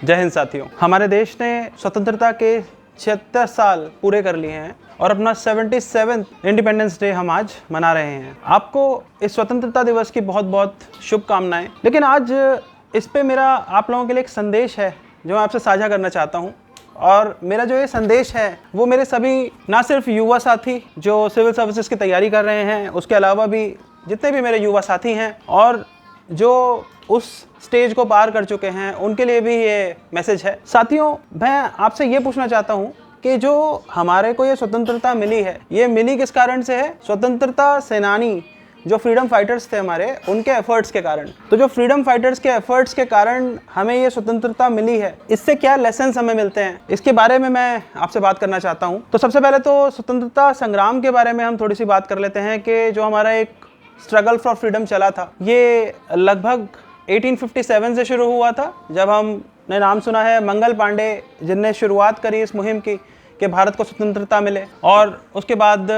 जय हिंद साथियों, हमारे देश ने स्वतंत्रता के 76 साल पूरे कर लिए हैं और अपना 77th इंडिपेंडेंस डे हम आज मना रहे हैं। आपको इस स्वतंत्रता दिवस की बहुत बहुत शुभकामनाएं। लेकिन आज इस पे मेरा आप लोगों के लिए एक संदेश है जो मैं आपसे साझा करना चाहता हूँ। और मेरा जो ये संदेश है वो मेरे सभी ना सिर्फ युवा साथी जो सिविल सर्विसेज की तैयारी कर रहे हैं, उसके अलावा भी जितने भी मेरे युवा साथी हैं और जो उस स्टेज को पार कर चुके हैं, उनके लिए भी ये मैसेज है। साथियों, मैं आपसे ये पूछना चाहता हूँ कि जो हमारे को ये स्वतंत्रता मिली है, ये मिली किस कारण से है? स्वतंत्रता सेनानी जो फ्रीडम फाइटर्स थे हमारे, उनके एफर्ट्स के कारण। तो जो फ्रीडम फाइटर्स के एफर्ट्स के कारण हमें ये स्वतंत्रता मिली है, इससे क्या लेसन्स हमें मिलते हैं, इसके बारे में मैं आपसे बात करना चाहता हूँ। तो सबसे पहले तो स्वतंत्रता संग्राम के बारे में हम थोड़ी सी बात कर लेते हैं कि जो हमारा एक स्ट्रगल फॉर फ्रीडम चला था, ये लगभग 1857 से शुरू हुआ था, जब हमने नाम सुना है मंगल पांडे जिनने शुरुआत करी इस मुहिम की कि भारत को स्वतंत्रता मिले। और उसके बाद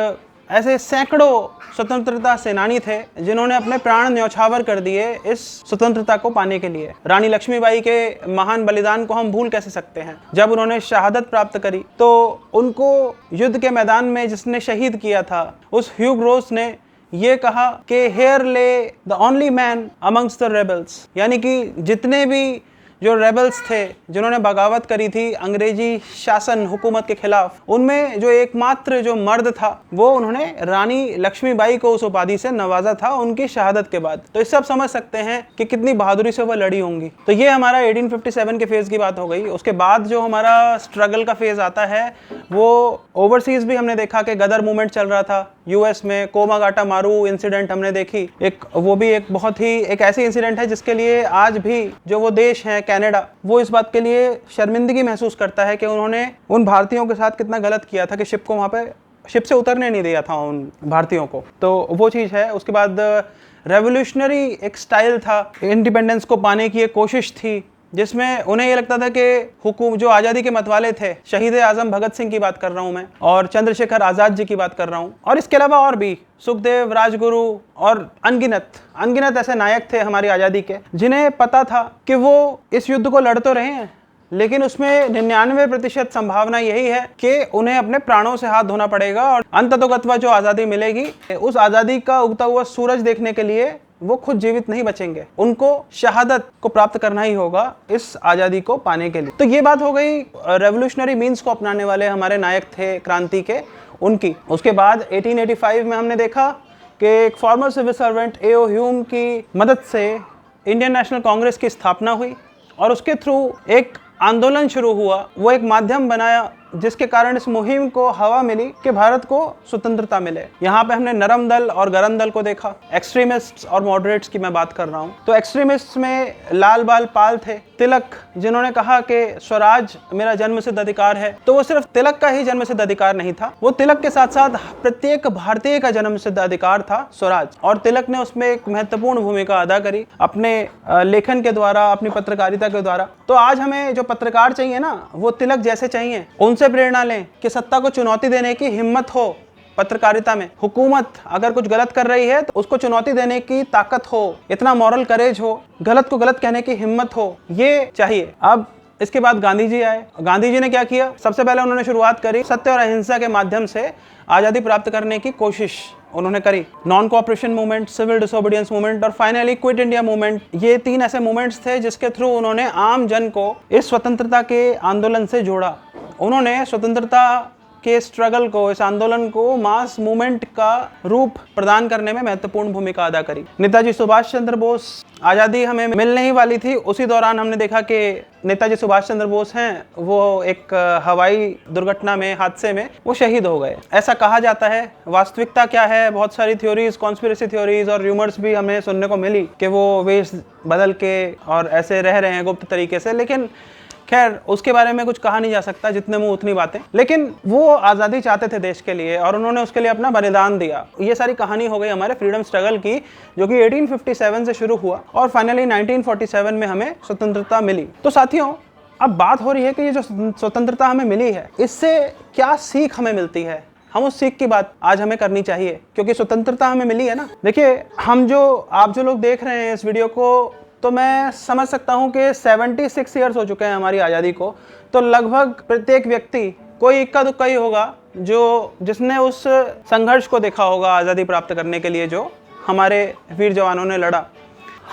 ऐसे सैकड़ों स्वतंत्रता सेनानी थे जिन्होंने अपने प्राण न्यौछावर कर दिए इस स्वतंत्रता को पाने के लिए। रानी लक्ष्मीबाई के महान बलिदान को हम भूल कैसे सकते हैं? जब उन्होंने शहादत प्राप्त करी तो उनको युद्ध के मैदान में जिसने शहीद किया था, उस ह्यूग रोज ने ये कहा कि हेयर ले the only man amongst the rebels, यानी कि जितने भी जो रेबल्स थे जिन्होंने बगावत करी थी अंग्रेजी शासन हुकूमत के खिलाफ, उनमें जो एकमात्र जो मर्द था वो उन्होंने रानी लक्ष्मीबाई को उस उपाधि से नवाजा था उनकी शहादत के बाद। तो इससे आप समझ सकते हैं कि कितनी बहादुरी से वह लड़ी होंगी। तो ये हमारा 1857 के फेज की बात हो गई। उसके बाद जो हमारा स्ट्रगल का फेज आता है वो ओवरसीज भी हमने देखा कि गदर मूवमेंट चल रहा था। यूएस में कोमागाटा मारू इंसिडेंट हमने देखी, वो भी एक बहुत ही एक ऐसी इंसिडेंट है जिसके लिए आज भी जो वो देश है कनाडा, वो इस बात के लिए शर्मिंदगी महसूस करता है कि उन्होंने उन भारतीयों के साथ कितना गलत किया था कि शिप को वहाँ पे शिप से उतरने नहीं दिया था उन भारतीयों को। तो वो चीज़ है। उसके बाद रेवोल्यूशनरी एक स्टाइल था, इंडिपेंडेंस को पाने की एक कोशिश थी जिसमें उन्हें ये लगता था कि हुकूम जो आज़ादी के मतवाले थे, शहीद आज़म भगत सिंह की बात कर रहा हूँ मैं, और चंद्रशेखर आज़ाद जी की बात कर रहा हूँ, और इसके अलावा और भी सुखदेव, राजगुरु और अनगिनत ऐसे नायक थे हमारी आज़ादी के जिन्हें पता था कि वो इस युद्ध को लड़ तो रहे हैं, लेकिन उसमें 99% संभावना यही है कि उन्हें अपने प्राणों से हाथ धोना पड़ेगा और अंततोगत्वा जो आज़ादी मिलेगी, उस आज़ादी का उगता हुआ सूरज देखने के लिए वो खुद जीवित नहीं बचेंगे, उनको शहादत को प्राप्त करना ही होगा इस आज़ादी को पाने के लिए। तो ये बात हो गई रेवोल्यूशनरी मीन्स को अपनाने वाले हमारे नायक थे क्रांति के, उनकी। उसके बाद 1885 में हमने देखा कि एक former civil servant A O. Hume की मदद से इंडियन नेशनल कांग्रेस की स्थापना हुई और उसके थ्रू एक आंदोलन शुरू हुआ। वो एक माध्यम बनाया जिसके कारण इस मुहिम को हवा मिली कि भारत को स्वतंत्रता मिले। यहाँ पे हमने नरम दल और गरम दल को देखा, एक्सट्रीमिस्ट्स और मॉडरेट्स की मैं बात कर रहा हूँ। तो एक्सट्रीमिस्ट्स में लाल बाल पाल थे, तिलक जिन्होंने कहा कि स्वराज मेरा जन्मसिद्ध अधिकार है। तो वो सिर्फ तिलक का ही जन्मसिद्ध अधिकार नहीं था, वो तिलक के साथ साथ प्रत्येक भारतीय का जन्मसिद्ध अधिकार था स्वराज। और तिलक ने उसमें एक महत्वपूर्ण भूमिका अदा करी अपने लेखन के द्वारा, अपनी पत्रकारिता के द्वारा। तो आज हमें जो पत्रकार चाहिए ना, वो तिलक जैसे चाहिए। उनसे प्रेरणा लें कि सत्ता को चुनौती देने की हिम्मत हो पत्रकारिता में। हुकूमत अगर कुछ गलत कर रही है तो उसको चुनौती देने की ताकत हो, इतना मॉरल करेज हो, गलत को गलत कहने की हिम्मत हो, ये चाहिए। अब इसके बाद गांधी जी आए। गांधी जी ने क्या किया? सबसे पहले उन्होंने शुरुआत करी सत्य और अहिंसा के माध्यम से आज़ादी प्राप्त करने की कोशिश उन्होंने करी। Non cooperation movement, civil disobedience movement और फाइनली क्विट इंडिया मूवमेंट, ये 3 ऐसे मूवमेंट्स थे जिसके थ्रू उन्होंने आम जन को इस स्वतंत्रता के आंदोलन से जोड़ा। उन्होंने स्वतंत्रता के स्ट्रगल को, इस आंदोलन को मास मूवमेंट का रूप प्रदान करने में महत्वपूर्ण भूमिका अदा करी। नेताजी सुभाष चंद्र बोस, आज़ादी हमें मिलने ही वाली थी, उसी दौरान हमने देखा कि नेताजी सुभाष चंद्र बोस हैं, वो एक हवाई दुर्घटना में, हादसे में वो शहीद हो गए, ऐसा कहा जाता है। वास्तविकता क्या है? बहुत सारी थ्योरीज, कॉन्स्पिरेसी थ्योरीज और र्यूमर्स भी हमें सुनने को मिली कि वो वेश बदल के और ऐसे रह रहे हैं गुप्त तरीके से, लेकिन खैर उसके बारे में कुछ कहा नहीं जा सकता, जितने मुंह उतनी बातें। लेकिन वो आज़ादी चाहते थे देश के लिए और उन्होंने उसके लिए अपना बलिदान दिया। ये सारी कहानी हो गई हमारे फ्रीडम स्ट्रगल की, जो कि 1857 से शुरू हुआ और फाइनली 1947 में हमें स्वतंत्रता मिली। तो साथियों, अब बात हो रही है कि ये जो स्वतंत्रता हमें मिली है, इससे क्या सीख हमें मिलती है? हम उस सीख की बात आज हमें करनी चाहिए, क्योंकि स्वतंत्रता हमें मिली है ना। देखिए, आप जो लोग देख रहे हैं इस वीडियो को, तो मैं समझ सकता हूँ कि 76 ईयर्स हो चुके हैं हमारी आज़ादी को। तो लगभग प्रत्येक व्यक्ति कोई इक्का दुक्का ही होगा जिसने उस संघर्ष को देखा होगा आज़ादी प्राप्त करने के लिए जो हमारे वीर जवानों ने लड़ा।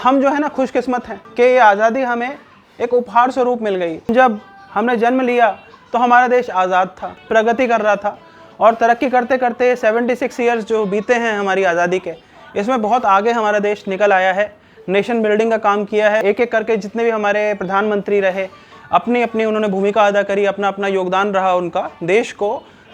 हम जो है ना खुशकिस्मत हैं कि ये आज़ादी हमें एक उपहार स्वरूप मिल गई। जब हमने जन्म लिया तो हमारा देश आज़ाद था, प्रगति कर रहा था, और तरक्की करते करते 76 ईयर्स जो बीते हैं हमारी आज़ादी के, इसमें बहुत आगे हमारा देश निकल आया है। नेशन बिल्डिंग का काम किया है। एक एक करके जितने भी हमारे प्रधानमंत्री रहे, अपनी अपनी उन्होंने भूमिका अदा करी, अपना अपना योगदान रहा उनका देश को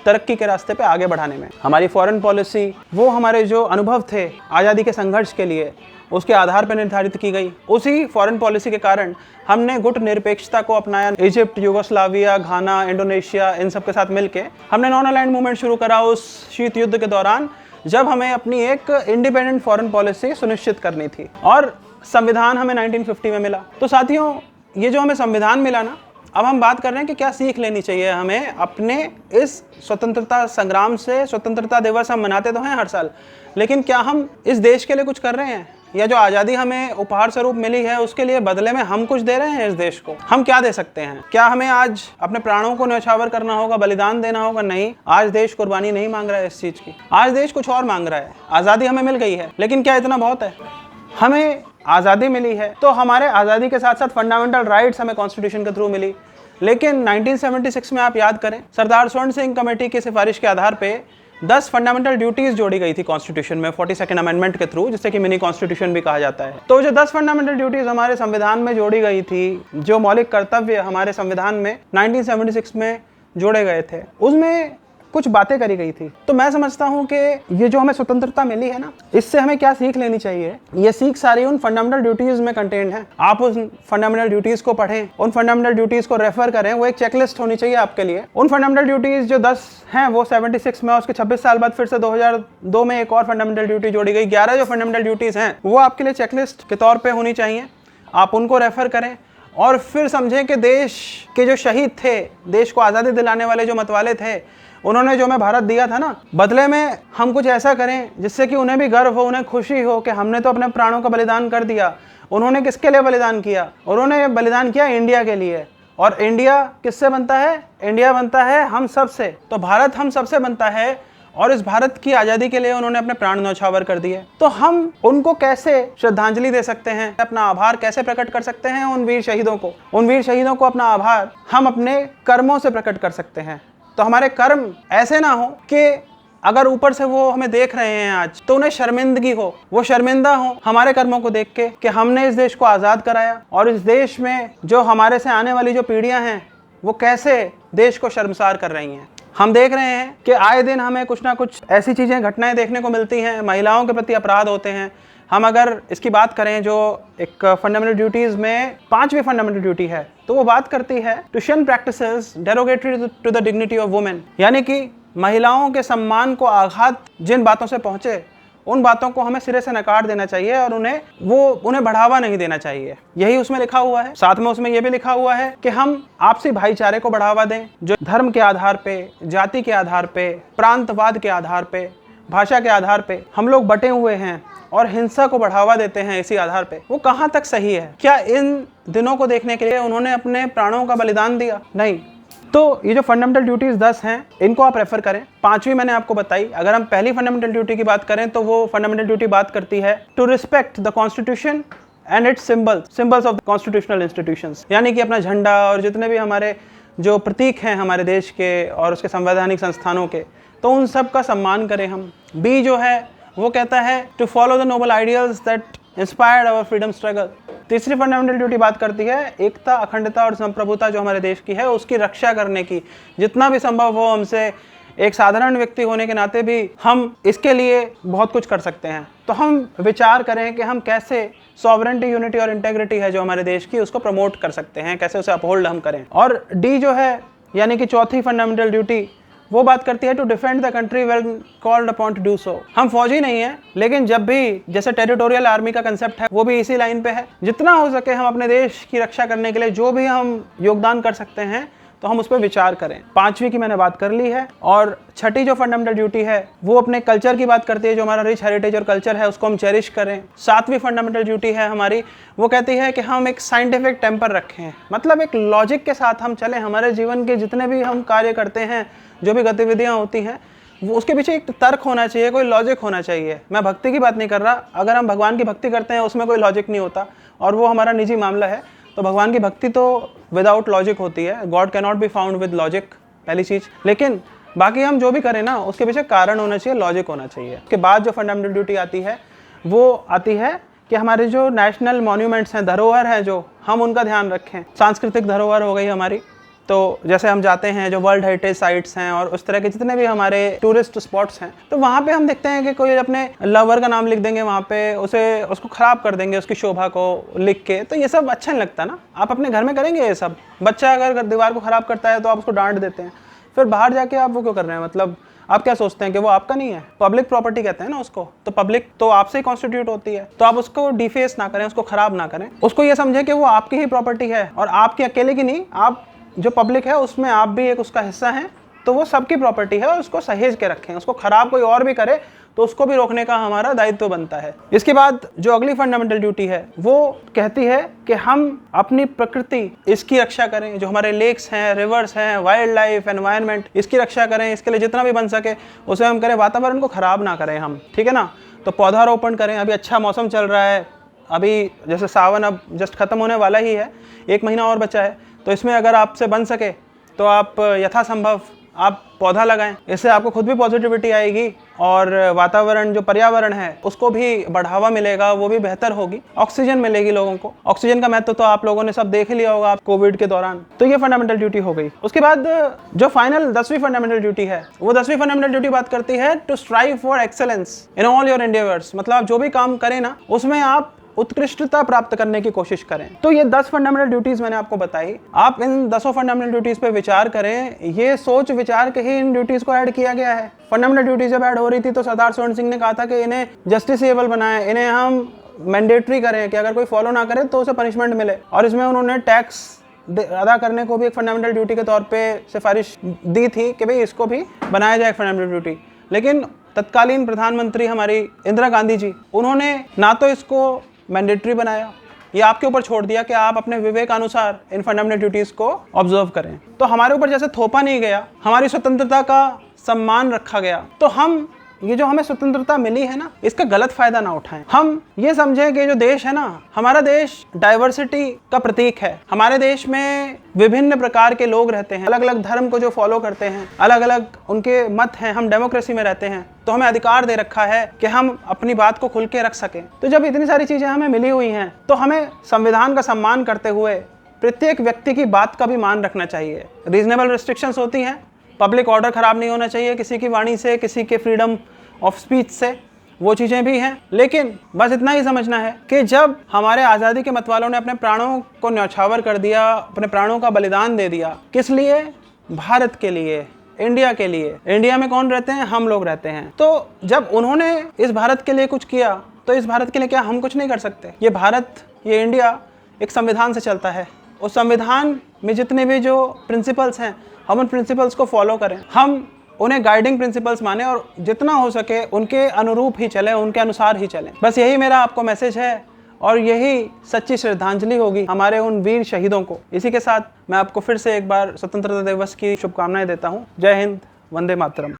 तरक्की के रास्ते पे आगे बढ़ाने में। हमारी फॉरेन पॉलिसी वो हमारे जो अनुभव थे आज़ादी के संघर्ष के लिए, उसके आधार पर निर्धारित की गई। उसी फॉरेन पॉलिसी के कारण हमने गुट निरपेक्षता को अपनाया। इजिप्ट, यूगोस्लाविया, घाना, इंडोनेशिया, इन सब के साथ मिलके हमने नॉन अलाइंड मूवमेंट शुरू करा उस शीत युद्ध के दौरान, जब हमें अपनी एक इंडिपेंडेंट फॉरेन पॉलिसी सुनिश्चित करनी थी। और संविधान हमें 1950 में मिला। तो साथियों, ये जो हमें संविधान मिला ना, अब हम बात कर रहे हैं कि क्या सीख लेनी चाहिए हमें अपने इस स्वतंत्रता संग्राम से। स्वतंत्रता दिवस हम मनाते तो हैं हर साल, लेकिन क्या हम इस देश के लिए कुछ कर रहे हैं? या जो आज़ादी हमें उपहार स्वरूप मिली है उसके लिए बदले में हम कुछ दे रहे हैं इस देश को? हम क्या दे सकते हैं? क्या हमें आज अपने प्राणों को न्यौछावर करना होगा, बलिदान देना होगा? नहीं, आज देश कुर्बानी नहीं मांग रहा है इस चीज़ की। आज देश कुछ और मांग रहा है। आज़ादी हमें मिल गई है, लेकिन क्या इतना बहुत है? हमें आज़ादी मिली है तो हमारे आज़ादी के साथ साथ फंडामेंटल राइट्स हमें कॉन्स्टिट्यूशन के थ्रू मिली। लेकिन 1976 में आप याद करें, सरदार स्वर्ण सिंह कमेटी की सिफारिश के आधार पे 10 फंडामेंटल ड्यूटीज जोड़ी गई थी कॉन्स्टिट्यूशन में 42nd अमेंडमेंट के थ्रू, जिसे कि मिनी कॉन्स्टिट्यूशन भी कहा जाता है। तो जो 10 फंडामेंटल ड्यूटीज हमारे संविधान में जोड़ी गई थी, जो मौलिक कर्तव्य हमारे संविधान में 1976 में जोड़े गए थे, उसमें कुछ बातें करी गई थी। तो मैं समझता हूँ कि ये जो हमें स्वतंत्रता मिली है ना, इससे हमें क्या सीख लेनी चाहिए। ये सीख सारी उन फंडामेंटल ड्यूटीज में कंटेन्ड है। आप उन फंडामेंटल ड्यूटीज को पढ़ें, उन फंडामेंटल ड्यूटीज को रेफर करें। वो एक चेकलिस्ट होनी चाहिए आपके लिए। उन फंडामेंटल ड्यूटीज जो 10 हैं वो 76 में, उसके 26 साल बाद फिर से 2002 में एक और फंडामेंटल ड्यूटी जोड़ी गई। 11 जो फंडामेंटल ड्यूटीज हैं वो आपके लिए चेकलिस्ट के तौर पर होनी चाहिए। आप उनको रेफर करें और फिर समझें कि देश के जो शहीद थे, देश को आज़ादी दिलाने वाले जो मतवाले थे, उन्होंने जो हमें भारत दिया था ना, बदले में हम कुछ ऐसा करें जिससे कि उन्हें भी गर्व हो, उन्हें खुशी हो कि हमने तो अपने प्राणों का बलिदान कर दिया। उन्होंने किसके लिए बलिदान किया? उन्होंने बलिदान किया इंडिया के लिए। और इंडिया किससे बनता है? इंडिया बनता है हम सब से। तो भारत हम सबसे बनता है, और इस भारत की आज़ादी के लिए उन्होंने अपने प्राण न्यौछावर कर दिए। तो हम उनको कैसे श्रद्धांजलि दे सकते हैं, अपना आभार कैसे प्रकट कर सकते हैं उन वीर शहीदों को? उन वीर शहीदों को अपना आभार हम अपने कर्मों से प्रकट कर सकते हैं। तो हमारे कर्म ऐसे ना हो कि अगर ऊपर से वो हमें देख रहे हैं आज तो उन्हें शर्मिंदगी हो, वो शर्मिंदा हो हमारे कर्मों को देख के कि हमने इस देश को आज़ाद कराया, और इस देश में जो हमारे से आने वाली जो पीढ़ियां हैं वो कैसे देश को शर्मसार कर रही हैं। हम देख रहे हैं कि आए दिन हमें कुछ ना कुछ ऐसी चीज़ें, घटनाएं देखने को मिलती हैं, महिलाओं के प्रति अपराध होते हैं। हम अगर इसकी बात करें, जो एक फंडामेंटल ड्यूटीज़ में 5वीं फंडामेंटल ड्यूटी है, तो वो बात करती है to shun practices derogatory to the dignity of women, यानी कि महिलाओं के सम्मान को आघात जिन बातों से पहुँचे, उन बातों को हमें सिरे से नकार देना चाहिए और उन्हें बढ़ावा नहीं देना चाहिए। यही उसमें लिखा हुआ है। साथ में उसमें यह भी लिखा हुआ है कि हम आपसी भाईचारे को बढ़ावा दें, जो धर्म के आधार पे, जाति के आधार पे, प्रांतवाद के आधार पे, भाषा के आधार पे हम लोग बटे हुए हैं और हिंसा को बढ़ावा देते हैं इसी आधार पे। वो कहाँ तक सही है? क्या इन दिनों को देखने के लिए उन्होंने अपने प्राणों का बलिदान दिया? नहीं। तो ये जो फंडामेंटल ड्यूटीज 10 हैं, इनको आप रेफर करें। 5वीं मैंने आपको बताई। अगर हम पहली फंडामेंटल ड्यूटी की बात करें तो वो फंडामेंटल ड्यूटी बात करती है to respect the constitution and its symbols of the constitutional institutions, यानी कि अपना झंडा और जितने भी हमारे जो प्रतीक हैं हमारे देश के और उसके संवैधानिक संस्थानों के, तो उन सब का सम्मान करें हम। बी जो है वो कहता है to follow the noble ideals that inspired our freedom struggle. तीसरी फंडामेंटल ड्यूटी बात करती है एकता, अखंडता और संप्रभुता जो हमारे देश की है, उसकी रक्षा करने की। जितना भी संभव हो हमसे, एक साधारण व्यक्ति होने के नाते भी हम इसके लिए बहुत कुछ कर सकते हैं। तो हम विचार करें कि हम कैसे सॉवरेंटी, यूनिटी और इंटेग्रिटी है जो हमारे देश की, उसको प्रमोट कर सकते हैं, कैसे उसे अपहोल्ड हम करें। और डी जो है, यानी कि चौथी फंडामेंटल ड्यूटी, वो बात करती है to defend the country when called upon to do so. हम फौजी नहीं हैं, लेकिन जब भी, जैसे टेरिटोरियल आर्मी का कंसेप्ट है, वो भी इसी लाइन पे है। जितना हो सके हम अपने देश की रक्षा करने के लिए जो भी हम योगदान कर सकते हैं तो हम उस पर विचार करें। 5वीं की मैंने बात कर ली है। और छठी जो फंडामेंटल ड्यूटी है वो अपने कल्चर की बात करती है, जो हमारा रिच हेरिटेज और कल्चर है उसको हम चेरिश करें। 7वीं फंडामेंटल ड्यूटी है हमारी, वो कहती है कि हम एक साइंटिफिक टेम्पर रखें, मतलब एक लॉजिक के साथ हम चलें। हमारे जीवन के जितने भी हम कार्य करते हैं, जो भी गतिविधियाँ होती हैं, वो उसके पीछे एक तर्क होना चाहिए, कोई लॉजिक होना चाहिए। मैं भक्ति की बात नहीं कर रहा, अगर हम भगवान की भक्ति करते हैं उसमें कोई लॉजिक नहीं होता और वो हमारा निजी मामला है। तो भगवान की भक्ति तो विदाउट लॉजिक होती है, God can not be found with logic, पहली चीज़। लेकिन बाकी हम जो भी करें ना उसके पीछे कारण होना चाहिए, लॉजिक होना चाहिए। उसके बाद जो फंडामेंटल ड्यूटी आती है वो आती है कि हमारे जो नेशनल मॉन्यूमेंट्स हैं, धरोहर हैं, जो हम उनका ध्यान रखें। सांस्कृतिक धरोहर हो गई हमारी, तो जैसे हम जाते हैं जो वर्ल्ड हेरिटेज साइट्स हैं और उस तरह के जितने भी हमारे टूरिस्ट स्पॉट्स हैं, तो वहाँ पे हम देखते हैं कि कोई अपने लवर का नाम लिख देंगे वहाँ पे, उसको ख़राब कर देंगे, उसकी शोभा को लिख के। तो ये सब अच्छा नहीं लगता ना। आप अपने घर में करेंगे ये सब। बच्चा अगर दीवार को ख़राब करता है तो आप उसको डांट देते हैं, फिर बाहर जाके आप वो क्यों कर रहे हैं? मतलब आप क्या सोचते हैं कि वो आपका नहीं है? पब्लिक प्रॉपर्टी कहते हैं ना उसको, तो पब्लिक तो आपसे ही कॉन्स्टिट्यूट होती है। तो आप उसको डिफेस ना करें, उसको ख़राब ना करें, उसको ये समझें कि वो आपकी ही प्रॉपर्टी है और आपकी अकेले की नहीं, आप जो पब्लिक है उसमें आप भी एक उसका हिस्सा हैं, तो वो सबकी प्रॉपर्टी है और उसको सहेज के रखें। उसको ख़राब कोई और भी करे तो उसको भी रोकने का हमारा दायित्व बनता है। इसके बाद जो अगली फंडामेंटल ड्यूटी है वो कहती है कि हम अपनी प्रकृति, इसकी रक्षा करें। जो हमारे लेक्स हैं, रिवर्स हैं, वाइल्ड लाइफ, एनवायरनमेंट, इसकी रक्षा करें। इसके लिए जितना भी बन सके उसे हम करें, वातावरण को ख़राब ना करें हम, ठीक है ना। तो पौधारोपण करें। अभी अच्छा मौसम चल रहा है, अभी जैसे सावन अब जस्ट ख़त्म होने वाला ही है, 1 महीना और बचा है, तो इसमें अगर आपसे बन सके तो आप यथासंभव आप पौधा लगाएं। इससे आपको खुद भी पॉजिटिविटी आएगी और वातावरण, जो पर्यावरण है, उसको भी बढ़ावा मिलेगा, वो भी बेहतर होगी, ऑक्सीजन मिलेगी लोगों को। ऑक्सीजन का महत्व तो आप लोगों ने सब देख ही लिया होगा कोविड के दौरान। तो ये फंडामेंटल ड्यूटी हो गई। उसके बाद जो फाइनल 10वीं फंडामेंटल ड्यूटी है, वो 10वीं फंडामेंटल ड्यूटी बात करती है to strive for excellence in all your endeavours. मतलब आप जो भी काम करें ना उसमें आप उत्कृष्टता प्राप्त करने की कोशिश करें। तो ये 10 फंडामेंटल ड्यूटीज मैंने आपको बताई। आप इन 10 फंडामेंटल ड्यूटीज पे विचार करें। ये सोच विचार के ही इन ड्यूटीज को ऐड किया गया है। फंडामेंटल ड्यूटीज जब ऐड हो रही थी तो सरदार स्वर्ण सिंह ने कहा था कि इन्हें जस्टिसेबल बनाएं, इन्हें हम मैंडेटरी करें कि अगर कोई फॉलो ना करे तो उसे पनिशमेंट मिले। और इसमें उन्होंने टैक्स अदा करने को भी एक फंडामेंटल ड्यूटी के तौर पे सिफारिश दी थी कि भाई इसको भी बनाया जाए फंडामेंटल ड्यूटी। लेकिन तत्कालीन प्रधानमंत्री हमारी इंदिरा गांधी जी, उन्होंने ना तो इसको मैंडेटरी बनाया, ये आपके ऊपर छोड़ दिया कि आप अपने विवेक अनुसार इन फंडामेंटल ड्यूटीज को ऑब्जर्व करें। तो हमारे ऊपर जैसे थोपा नहीं गया, हमारी स्वतंत्रता का सम्मान रखा गया। तो हम ये जो हमें स्वतंत्रता मिली है ना, इसका गलत फायदा ना उठाएं। हम ये समझें कि जो देश है ना, हमारा देश डाइवर्सिटी का प्रतीक है। हमारे देश में विभिन्न प्रकार के लोग रहते हैं, अलग अलग धर्म को जो फॉलो करते हैं, अलग अलग उनके मत हैं। हम डेमोक्रेसी में रहते हैं, तो हमें अधिकार दे रखा है कि हम अपनी बात को खुल के रख सकें। तो जब इतनी सारी चीजें हमें मिली हुई हैं, तो हमें संविधान का सम्मान करते हुए प्रत्येक व्यक्ति की बात का भी मान रखना चाहिए। रीजनेबल रिस्ट्रिक्शंस होती हैं, पब्लिक ऑर्डर खराब नहीं होना चाहिए किसी की वाणी से, किसी के फ्रीडम ऑफ स्पीच से, वो चीज़ें भी हैं। लेकिन बस इतना ही समझना है कि जब हमारे आज़ादी के मतवालों ने अपने प्राणों को न्यौछावर कर दिया, अपने प्राणों का बलिदान दे दिया, किस लिए? भारत के लिए, इंडिया के लिए। इंडिया में कौन रहते हैं? हम लोग रहते हैं। तो जब उन्होंने इस भारत के लिए कुछ किया, तो इस भारत के लिए क्या हम कुछ नहीं कर सकते? ये भारत, ये इंडिया एक संविधान से चलता है। उस संविधान में जितने भी जो प्रिंसिपल्स हैं, हम उन प्रिंसिपल्स को फॉलो करें, हम उन्हें गाइडिंग प्रिंसिपल्स माने और जितना हो सके उनके अनुरूप ही चलें, उनके अनुसार ही चलें। बस यही मेरा आपको मैसेज है और यही सच्ची श्रद्धांजलि होगी हमारे उन वीर शहीदों को। इसी के साथ मैं आपको फिर से एक बार स्वतंत्रता दिवस की शुभकामनाएं देता हूँ। जय हिंद, वंदे मातरम।